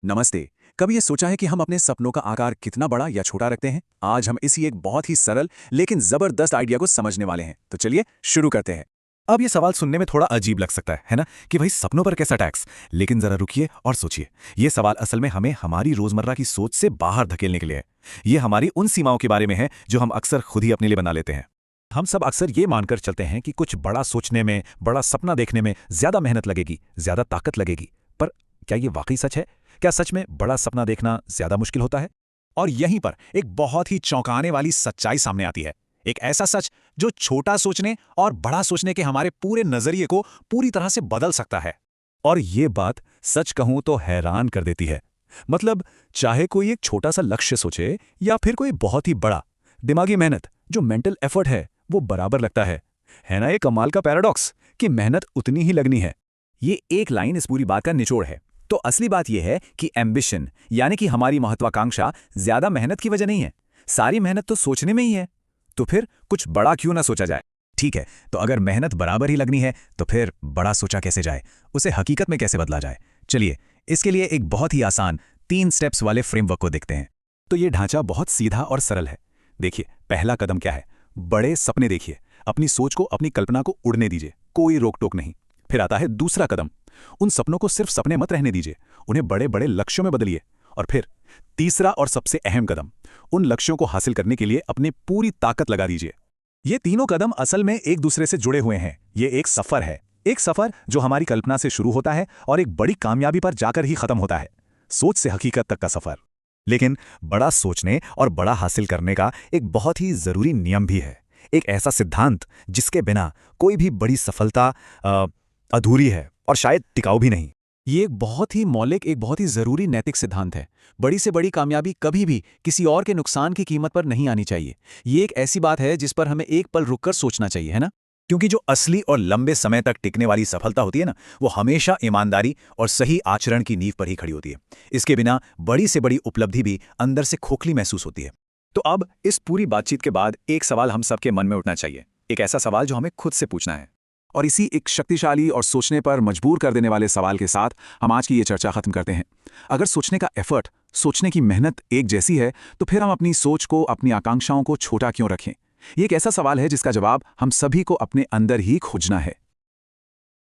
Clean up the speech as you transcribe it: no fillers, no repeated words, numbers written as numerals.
नमस्ते। कभी ये सोचा है कि हम अपने सपनों का आकार कितना बड़ा या छोटा रखते हैं? आज हम इसी एक बहुत ही सरल लेकिन जबरदस्त आइडिया को समझने वाले हैं। तो चलिए शुरू करते हैं। अब ये सवाल सुनने में थोड़ा अजीब लग सकता है ना? कि भाई सपनों पर कैसा टैक्स? लेकिन जरा रुकिए और सोचिए। ये सवाल असल में हमें हमारी रोजमर्रा की सोच से बाहर धकेलने के लिए है। ये हमारी उन सीमाओं के बारे में है जो हम अक्सर खुद ही अपने लिए बना लेते हैं। हम सब अक्सर ये मानकर चलते हैं कि कुछ बड़ा सोचने में, बड़ा सपना देखने में ज्यादा मेहनत लगेगी, ज्यादा ताकत लगेगी। पर क्या ये वाकई सच है? क्या सच में बड़ा सपना देखना ज्यादा मुश्किल होता है? और यहीं पर एक बहुत ही चौंकाने वाली सच्चाई सामने आती है। एक ऐसा सच जो छोटा सोचने और बड़ा सोचने के हमारे पूरे नजरिए को पूरी तरह से बदल सकता है। और ये बात सच कहूं तो हैरान कर देती है। मतलब चाहे कोई एक छोटा सा लक्ष्य सोचे या फिर कोई बहुत ही बड़ा, दिमागी मेहनत, जो मेंटल एफर्ट है, वो बराबर लगता है ना? ये कमाल का पैराडॉक्स कि मेहनत उतनी ही लगनी है। ये एक लाइन इस पूरी बात का निचोड़ है। तो असली बात यह है कि एम्बिशन यानी कि हमारी महत्वाकांक्षा ज्यादा मेहनत की वजह नहीं है। सारी मेहनत तो सोचने में ही है। तो फिर कुछ बड़ा क्यों ना सोचा जाए? ठीक है, तो अगर मेहनत बराबर ही लगनी है तो फिर बड़ा सोचा कैसे जाए, उसे हकीकत में कैसे बदला जाए? चलिए इसके लिए एक बहुत ही आसान 3 स्टेप्स वाले फ्रेमवर्क को देखते हैं। तो ये ढांचा बहुत सीधा और सरल है। देखिए, पहला कदम क्या है? बड़े सपने देखिए। अपनी सोच को, अपनी कल्पना को उड़ने दीजिए, कोई रोक टोक नहीं। फिर आता है दूसरा कदम। उन सपनों को सिर्फ सपने मत रहने दीजिए, उन्हें बड़े बड़े लक्ष्यों में बदलिए। और फिर तीसरा और सबसे अहम कदम, उन लक्ष्यों को हासिल करने के लिए अपनी पूरी ताकत लगा दीजिए। ये तीनों कदम असल में एक दूसरे से जुड़े हुए हैं। ये एक सफर है, एक सफर जो हमारी कल्पना से शुरू होता है और एक बड़ी कामयाबी पर जाकर ही खत्म होता है। सोच से हकीकत तक का सफर। लेकिन बड़ा सोचने और बड़ा हासिल करने का एक बहुत ही जरूरी नियम भी है। एक ऐसा सिद्धांत जिसके बिना कोई भी बड़ी सफलता अधूरी है और शायद टिकाऊ भी नहीं। ये एक बहुत ही मौलिक, एक बहुत ही जरूरी नैतिक सिद्धांत है। बड़ी से बड़ी कामयाबी कभी भी किसी और के नुकसान की कीमत पर नहीं आनी चाहिए। ये एक ऐसी बात है जिस पर हमें एक पल रुककर सोचना चाहिए, है ना? क्योंकि जो असली और लंबे समय तक टिकने वाली सफलता होती है ना, वो हमेशा ईमानदारी और सही आचरण की नींव पर ही खड़ी होती है। इसके बिना बड़ी से बड़ी उपलब्धि भी अंदर से खोखली महसूस होती है। तो अब इस पूरी बातचीत के बाद एक सवाल हम सबके मन में उठना चाहिए। एक ऐसा सवाल जो हमें खुद से पूछना है। और इसी एक शक्तिशाली और सोचने पर मजबूर कर देने वाले सवाल के साथ हम आज की ये चर्चा खत्म करते हैं। अगर सोचने का एफर्ट, सोचने की मेहनत एक जैसी है, तो फिर हम अपनी सोच को, अपनी आकांक्षाओं को छोटा क्यों रखें? ये एक ऐसा सवाल है जिसका जवाब हम सभी को अपने अंदर ही खोजना है।